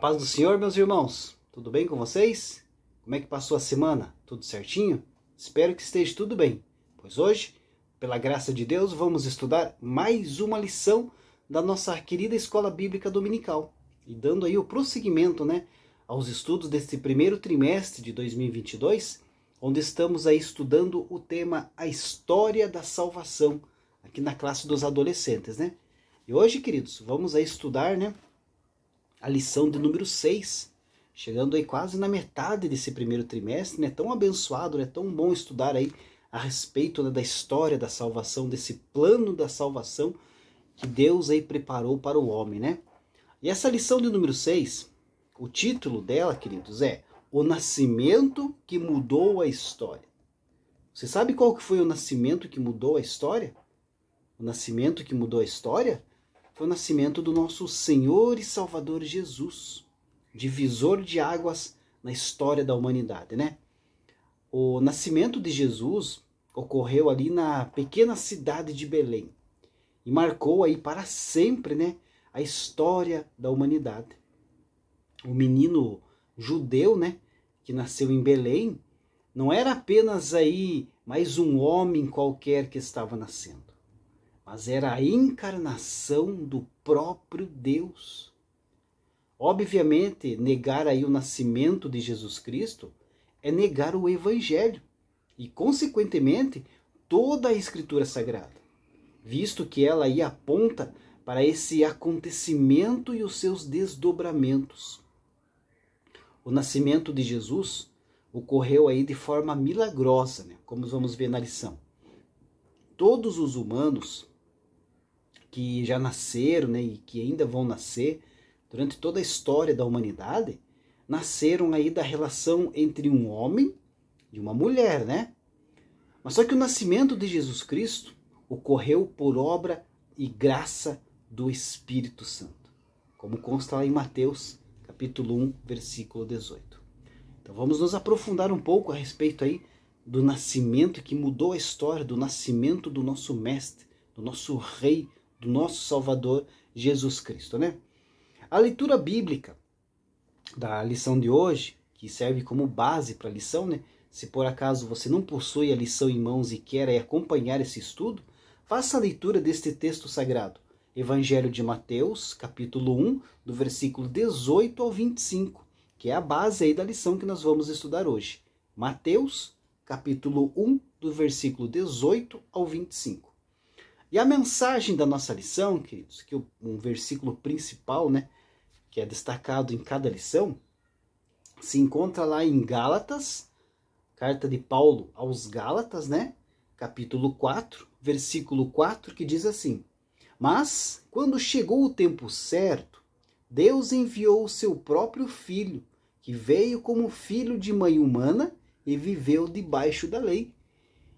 A paz do Senhor, meus irmãos. Tudo bem com vocês? Como é que passou a semana? Tudo certinho? Espero que esteja tudo bem, pois hoje, pela graça de Deus, vamos estudar mais uma lição da nossa querida Escola Bíblica Dominical. E dando aí o prosseguimento, aos estudos deste primeiro trimestre de 2022, onde estamos aí estudando o tema A História da Salvação, aqui na classe dos adolescentes, E hoje, queridos, vamos aí estudar, a lição de número 6, chegando aí quase na metade desse primeiro trimestre, tão abençoado, tão bom estudar aí a respeito da história da salvação, desse plano da salvação que Deus aí preparou para o homem, E essa lição de número 6, o título dela, queridos, é O Nascimento que Mudou a História. Você sabe qual que foi o nascimento que mudou a história? O nascimento que mudou a história foi o nascimento do nosso Senhor e Salvador Jesus, divisor de águas na história da humanidade, O nascimento de Jesus ocorreu ali na pequena cidade de Belém e marcou aí para sempre, a história da humanidade. O menino judeu, que nasceu em Belém, não era apenas aí mais um homem qualquer que estava nascendo, mas era a encarnação do próprio Deus. Obviamente, negar aí o nascimento de Jesus Cristo é negar o Evangelho e, consequentemente, toda a Escritura Sagrada, visto que ela aí aponta para esse acontecimento e os seus desdobramentos. O nascimento de Jesus ocorreu aí de forma milagrosa, como vamos ver na lição. Todos os humanos que já nasceram, e que ainda vão nascer durante toda a história da humanidade, nasceram aí da relação entre um homem e uma mulher, Mas só que o nascimento de Jesus Cristo ocorreu por obra e graça do Espírito Santo, como consta lá em Mateus, capítulo 1, versículo 18. Então vamos nos aprofundar um pouco a respeito aí do nascimento que mudou a história, do nascimento do nosso mestre, do nosso rei, do nosso Salvador, Jesus Cristo, A leitura bíblica da lição de hoje, que serve como base para a lição, Se por acaso você não possui a lição em mãos e quer acompanhar esse estudo, faça a leitura deste texto sagrado, Evangelho de Mateus, capítulo 1, do versículo 18 ao 25, que é a base aí da lição que nós vamos estudar hoje. Mateus, capítulo 1, do versículo 18 ao 25. E a mensagem da nossa lição, queridos, que um versículo principal, que é destacado em cada lição, se encontra lá em Gálatas, carta de Paulo aos Gálatas, capítulo 4, versículo 4, que diz assim: Mas, quando chegou o tempo certo, Deus enviou o seu próprio Filho, que veio como filho de mãe humana e viveu debaixo da lei.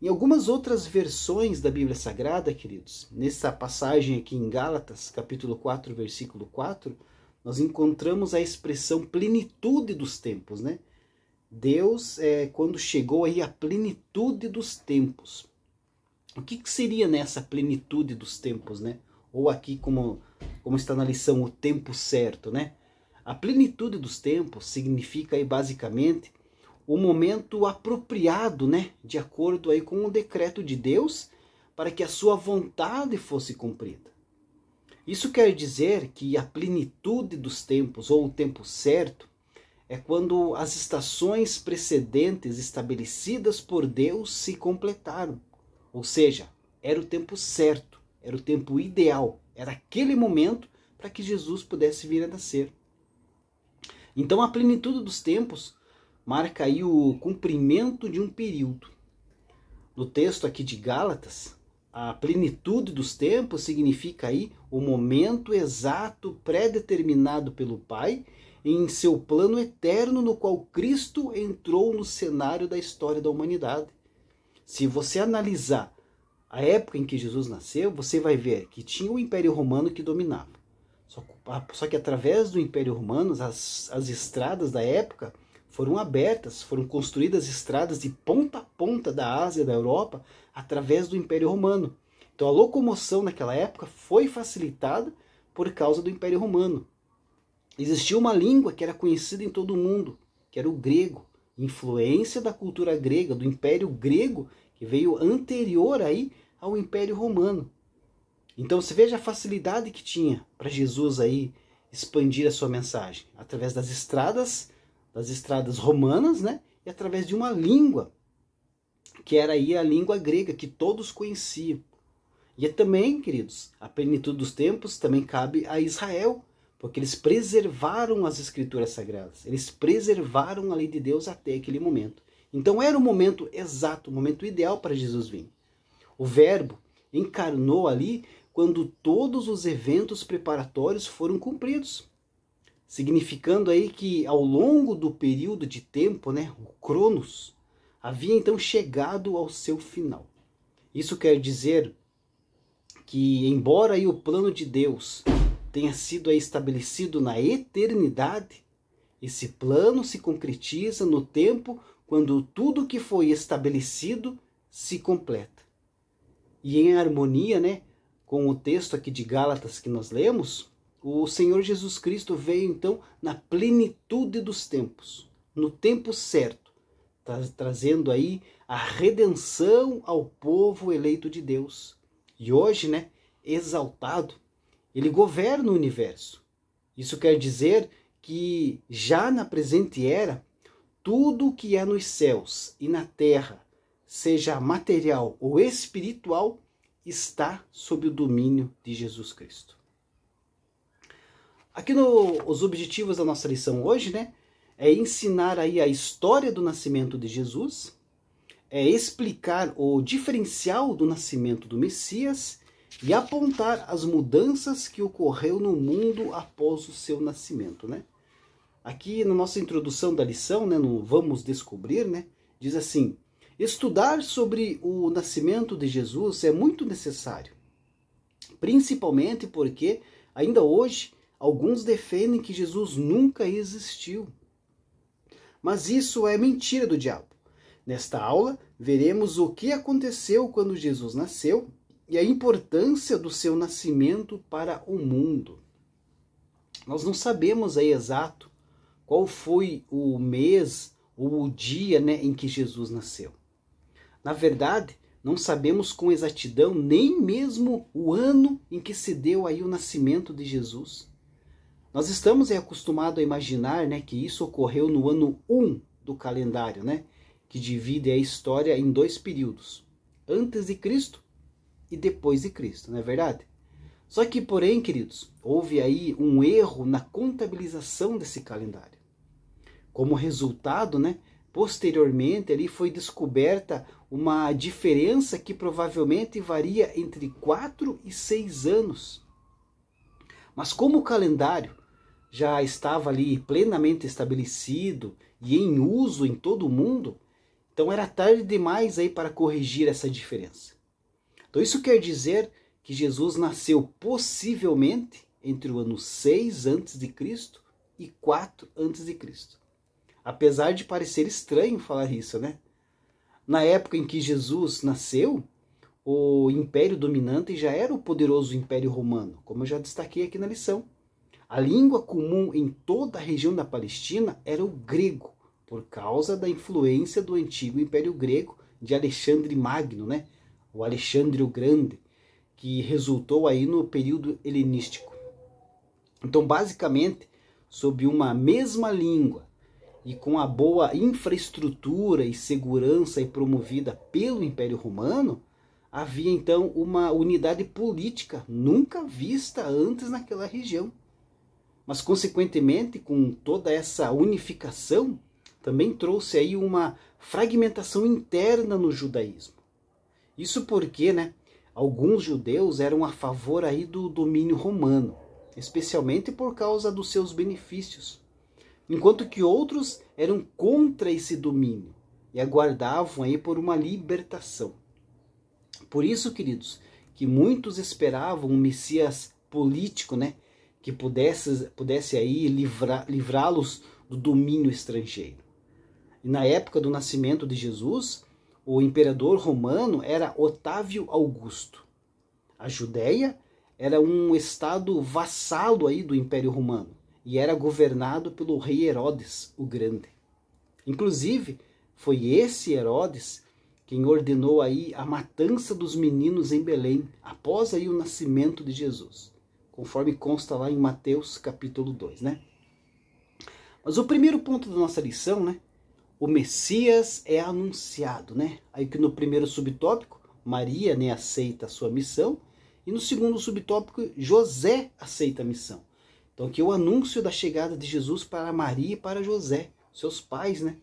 Em algumas outras versões da Bíblia Sagrada, queridos, nessa passagem aqui em Gálatas, capítulo 4, versículo 4, nós encontramos a expressão plenitude dos tempos, Deus, quando chegou aí a plenitude dos tempos. O que seria nessa plenitude dos tempos, Ou aqui, como está na lição, o tempo certo, A plenitude dos tempos significa aí basicamente o momento apropriado, de acordo aí com o decreto de Deus, para que a sua vontade fosse cumprida. Isso quer dizer que a plenitude dos tempos, ou o tempo certo, é quando as estações precedentes estabelecidas por Deus se completaram. Ou seja, era o tempo certo, era o tempo ideal, era aquele momento para que Jesus pudesse vir a nascer. Então a plenitude dos tempos marca aí o cumprimento de um período. No texto aqui de Gálatas, a plenitude dos tempos significa aí o momento exato pré-determinado pelo Pai em seu plano eterno, no qual Cristo entrou no cenário da história da humanidade. Se você analisar a época em que Jesus nasceu, você vai ver que tinha o Império Romano que dominava. Só que através do Império Romano, as estradas da época foram abertas, foram construídas estradas de ponta a ponta da Ásia, da Europa, através do Império Romano. Então a locomoção naquela época foi facilitada por causa do Império Romano. existia uma língua que era conhecida em todo o mundo, que era o grego, influência da cultura grega, do Império Grego, que veio anterior aí ao Império Romano. Então você veja a facilidade que tinha para Jesus aí expandir a sua mensagem, através das estradas romanas, né? E através de uma língua, que era aí a língua grega, que todos conheciam. E também, queridos, a plenitude dos tempos também cabe a Israel, porque eles preservaram as escrituras sagradas, eles preservaram a lei de Deus até aquele momento. Então era o momento exato, o momento ideal para Jesus vir. O Verbo encarnou ali quando todos os eventos preparatórios foram cumpridos, significando aí que ao longo do período de tempo, né, o Cronos, havia então chegado ao seu final. Isso quer dizer que, embora aí o plano de Deus tenha sido aí estabelecido na eternidade, esse plano se concretiza no tempo quando tudo que foi estabelecido se completa. E em harmonia, né, com o texto aqui de Gálatas que nós lemos, o Senhor Jesus Cristo veio então na plenitude dos tempos, no tempo certo, trazendo aí a redenção ao povo eleito de Deus. E hoje, né, exaltado, ele governa o universo. Isso quer dizer que já na presente era, tudo que é nos céus e na terra, seja material ou espiritual, está sob o domínio de Jesus Cristo. Aqui os objetivos da nossa lição hoje, né, é ensinar aí a história do nascimento de Jesus, é explicar o diferencial do nascimento do Messias e apontar as mudanças que ocorreu no mundo após o seu nascimento, né? Aqui na nossa introdução da lição, né, no Vamos Descobrir, né, diz assim: estudar sobre o nascimento de Jesus é muito necessário, principalmente porque ainda hoje alguns defendem que Jesus nunca existiu. Mas isso é mentira do diabo. Nesta aula, veremos o que aconteceu quando Jesus nasceu e a importância do seu nascimento para o mundo. Nós não sabemos aí exato qual foi o mês ou o dia, né, em que Jesus nasceu. Na verdade, não sabemos com exatidão nem mesmo o ano em que se deu aí o nascimento de Jesus. Nós estamos acostumados a imaginar, né, que isso ocorreu no ano 1 do calendário, né, que divide a história em dois períodos, antes de Cristo e depois de Cristo, não é verdade? Só que, porém, queridos, houve aí um erro na contabilização desse calendário. Como resultado, né, posteriormente ali foi descoberta uma diferença que provavelmente varia entre 4 e 6 anos. Mas como o calendário já estava ali plenamente estabelecido e em uso em todo o mundo, então era tarde demais aí para corrigir essa diferença. Então isso quer dizer que Jesus nasceu possivelmente entre o ano 6 a.C. e 4 a.C. Apesar de parecer estranho falar isso, né? Na época em que Jesus nasceu, o império dominante já era o poderoso Império Romano, como eu já destaquei aqui na lição. A língua comum em toda a região da Palestina era o grego, por causa da influência do antigo Império Grego de Alexandre Magno, né? O Alexandre o Grande, que resultou aí no período helenístico. Então, basicamente, sob uma mesma língua e com a boa infraestrutura e segurança promovida pelo Império Romano, havia então uma unidade política nunca vista antes naquela região. Mas, consequentemente, com toda essa unificação, também trouxe aí uma fragmentação interna no judaísmo. Isso porque, né, alguns judeus eram a favor aí do domínio romano, especialmente por causa dos seus benefícios, enquanto que outros eram contra esse domínio e aguardavam aí por uma libertação. Por isso, queridos, que muitos esperavam um Messias político, né, que pudesse aí livrá-los do domínio estrangeiro. E na época do nascimento de Jesus, o imperador romano era Otávio Augusto. A Judéia era um estado vassalo aí do Império Romano. e era governado pelo rei Herodes o Grande. Inclusive, foi esse Herodes quem ordenou aí a matança dos meninos em Belém, após aí o nascimento de Jesus, conforme consta lá em Mateus capítulo 2, né? Mas o primeiro ponto da nossa lição, né? O Messias é anunciado, né? Aí que no primeiro subtópico, Maria, né, aceita a sua missão, e no segundo subtópico, José aceita a missão. Então aqui é o anúncio da chegada de Jesus para Maria e para José, seus pais, né?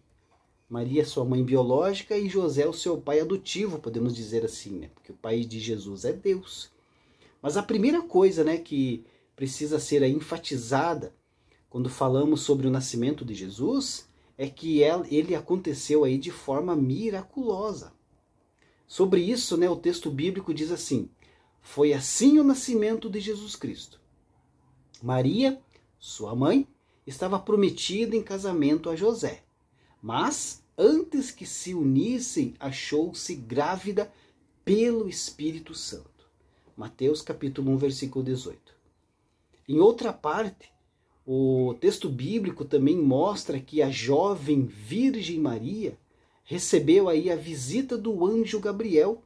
Maria é sua mãe biológica e José é o seu pai adotivo, podemos dizer assim, né? Porque o pai de Jesus é Deus. Mas a primeira coisa, né, que precisa ser enfatizada quando falamos sobre o nascimento de Jesus é que ele aconteceu aí de forma miraculosa. Sobre isso, né, o texto bíblico diz assim: foi assim o nascimento de Jesus Cristo. Maria, sua mãe, estava prometida em casamento a José. Mas, antes que se unissem, achou-se grávida pelo Espírito Santo. Mateus capítulo 1, versículo 18. Em outra parte, o texto bíblico também mostra que a jovem Virgem Maria recebeu aí a visita do anjo Gabriel,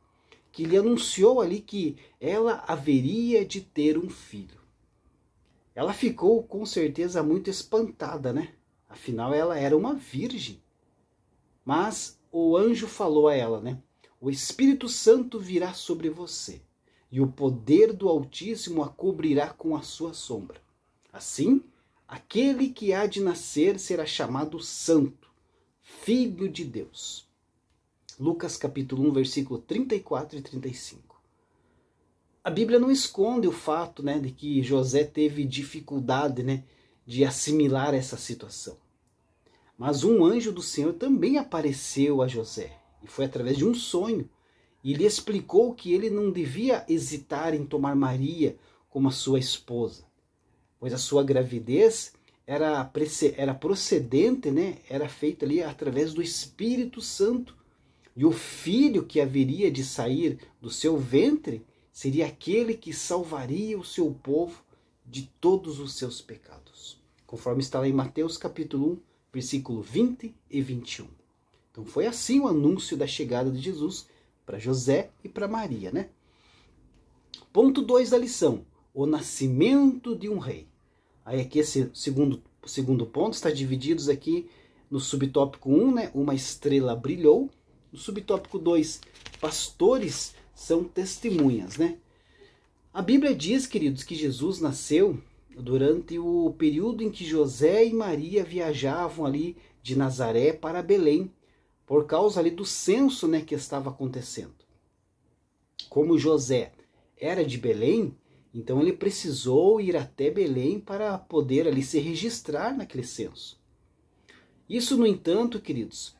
que lhe anunciou ali que ela haveria de ter um filho. Ela ficou com certeza muito espantada, né? Afinal, ela era uma virgem. Mas o anjo falou a ela, né? O Espírito Santo virá sobre você, e o poder do Altíssimo a cobrirá com a sua sombra. Assim, aquele que há de nascer será chamado Santo, Filho de Deus. Lucas capítulo 1, versículo 34 e 35. A Bíblia não esconde o fato, né, de que José teve dificuldade, né, de assimilar essa situação. Mas um anjo do Senhor também apareceu a José, e foi através de um sonho, e lhe explicou que ele não devia hesitar em tomar Maria como a sua esposa, pois a sua gravidez era procedente, né, era feita ali através do Espírito Santo, e o filho que haveria de sair do seu ventre seria aquele que salvaria o seu povo de todos os seus pecados, conforme está lá em Mateus capítulo 1, versículo 20 e 21. Então foi assim o anúncio da chegada de Jesus para José e para Maria, né? Ponto 2 da lição: o nascimento de um rei. Aí aqui esse segundo ponto está dividido aqui no subtópico 1, né? Uma estrela brilhou. No subtópico 2, pastores são testemunhas, né? A Bíblia diz, queridos, que Jesus nasceu durante o período em que José e Maria viajavam ali de Nazaré para Belém, por causa ali do censo, né, que estava acontecendo. Como José era de Belém, então ele precisou ir até Belém para poder ali se registrar naquele censo. Isso, no entanto, queridos,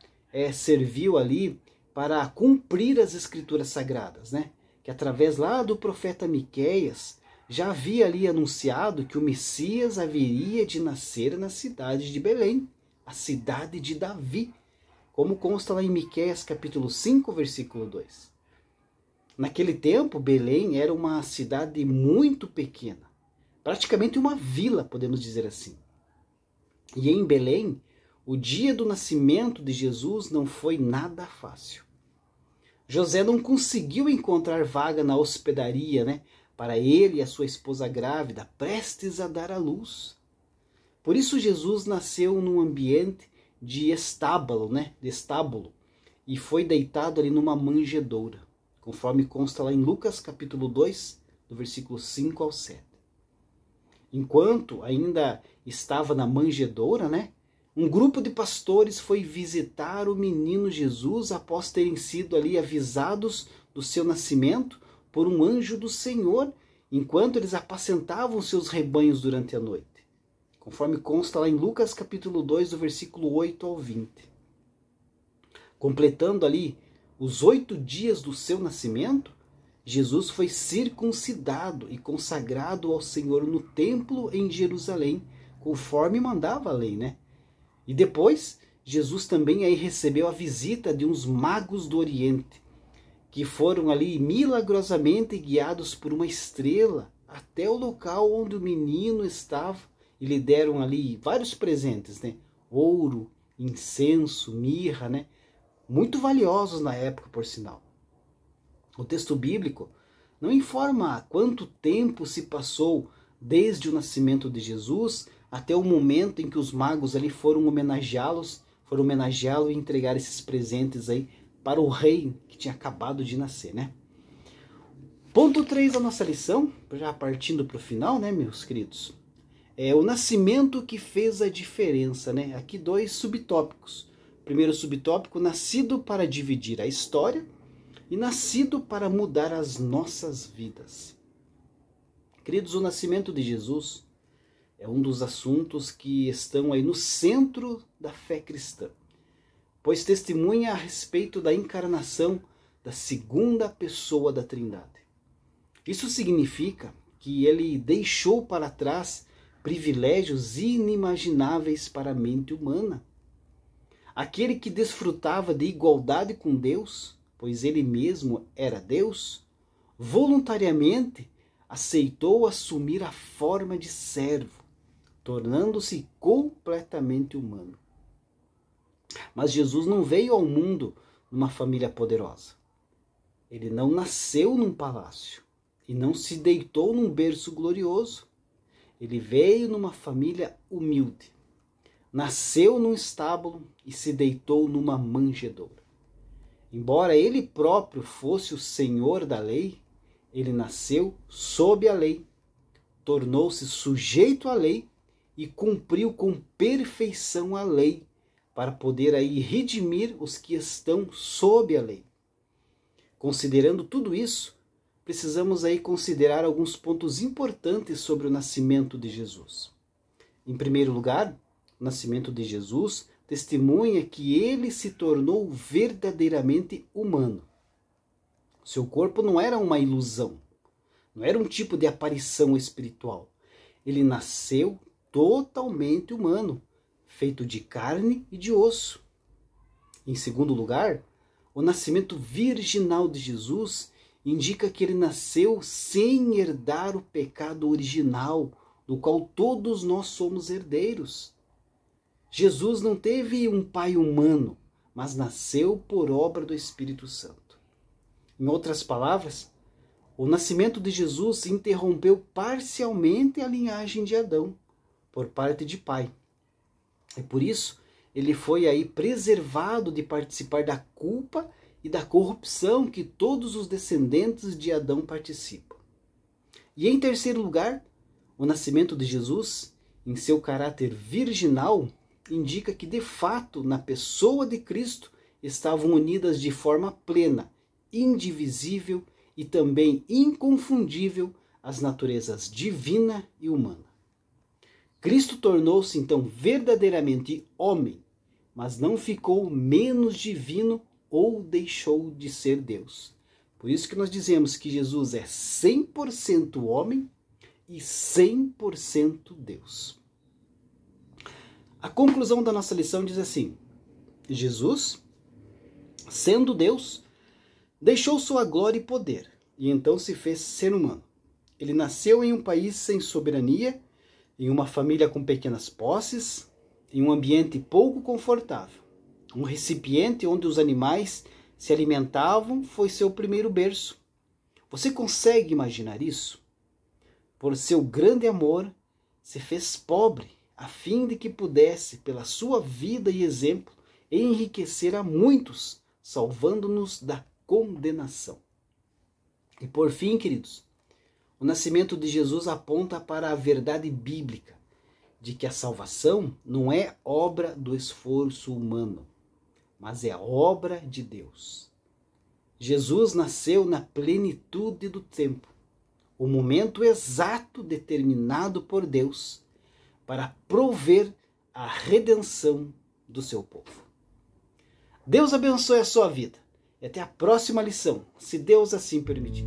serviu ali para cumprir as escrituras sagradas, né? Que através lá do profeta Miqueias já havia ali anunciado que o Messias haveria de nascer na cidade de Belém, a cidade de Davi, como consta lá em Miqueias capítulo 5, versículo 2. Naquele tempo, Belém era uma cidade muito pequena, praticamente uma vila, podemos dizer assim. E em Belém, o dia do nascimento de Jesus não foi nada fácil. José não conseguiu encontrar vaga na hospedaria, né, para ele e a sua esposa grávida, prestes a dar à luz. Por isso Jesus nasceu num ambiente de estábulo, né, e foi deitado ali numa manjedoura, conforme consta lá em Lucas capítulo 2, do versículo 5 ao 7. Enquanto ainda estava na manjedoura, né, um grupo de pastores foi visitar o menino Jesus após terem sido ali avisados do seu nascimento por um anjo do Senhor, enquanto eles apacentavam seus rebanhos durante a noite, conforme consta lá em Lucas capítulo 2, do versículo 8 ao 20. Completando ali os 8 dias do seu nascimento, Jesus foi circuncidado e consagrado ao Senhor no templo em Jerusalém, conforme mandava a lei, né? E depois, Jesus também aí recebeu a visita de uns magos do Oriente, que foram ali milagrosamente guiados por uma estrela até o local onde o menino estava e lhe deram ali vários presentes, né? Ouro, incenso, mirra, né? Muito valiosos na época, por sinal. O texto bíblico não informa quanto tempo se passou desde o nascimento de Jesus até o momento em que os magos ali foram homenageá-lo e entregar esses presentes aí para o rei que tinha acabado de nascer, né? Ponto 3 da nossa lição, já partindo para o final, né, meus queridos? É o nascimento que fez a diferença, né? Aqui 2 subtópicos. Primeiro subtópico, nascido para dividir a história e nascido para mudar as nossas vidas. Queridos, o nascimento de Jesus é um dos assuntos que estão aí no centro da fé cristã, pois testemunha a respeito da encarnação da segunda pessoa da Trindade. Isso significa que ele deixou para trás privilégios inimagináveis para a mente humana. Aquele que desfrutava de igualdade com Deus, pois ele mesmo era Deus, voluntariamente aceitou assumir a forma de servo, tornando-se completamente humano. Mas Jesus não veio ao mundo numa família poderosa. Ele não nasceu num palácio e não se deitou num berço glorioso. Ele veio numa família humilde. Nasceu num estábulo e se deitou numa manjedoura. Embora ele próprio fosse o senhor da lei, ele nasceu sob a lei, tornou-se sujeito à lei e cumpriu com perfeição a lei, para poder aí redimir os que estão sob a lei. Considerando tudo isso, precisamos aí considerar alguns pontos importantes sobre o nascimento de Jesus. Em primeiro lugar, o nascimento de Jesus testemunha que ele se tornou verdadeiramente humano. Seu corpo não era uma ilusão, não era um tipo de aparição espiritual. Ele nasceu totalmente humano, feito de carne e de osso. Em segundo lugar, o nascimento virginal de Jesus indica que ele nasceu sem herdar o pecado original, do qual todos nós somos herdeiros. Jesus não teve um pai humano, mas nasceu por obra do Espírito Santo. Em outras palavras, o nascimento de Jesus interrompeu parcialmente a linhagem de Adão, por parte de pai. E por isso, ele foi aí preservado de participar da culpa e da corrupção que todos os descendentes de Adão participam. E em terceiro lugar, o nascimento de Jesus, em seu caráter virginal, indica que de fato, na pessoa de Cristo, estavam unidas de forma plena, indivisível e também inconfundível as naturezas divina e humana. Cristo tornou-se então verdadeiramente homem, mas não ficou menos divino ou deixou de ser Deus. Por isso que nós dizemos que Jesus é 100% homem e 100% Deus. A conclusão da nossa lição diz assim: Jesus, sendo Deus, deixou sua glória e poder, e então se fez ser humano. Ele nasceu em um país sem soberania, em uma família com pequenas posses, em um ambiente pouco confortável. Um recipiente onde os animais se alimentavam foi seu primeiro berço. Você consegue imaginar isso? Por seu grande amor, se fez pobre, a fim de que pudesse, pela sua vida e exemplo, enriquecer a muitos, salvando-nos da condenação. E por fim, queridos, o nascimento de Jesus aponta para a verdade bíblica de que a salvação não é obra do esforço humano, mas é obra de Deus. Jesus nasceu na plenitude do tempo, o momento exato determinado por Deus para prover a redenção do seu povo. Deus abençoe a sua vida e até a próxima lição, se Deus assim permitir.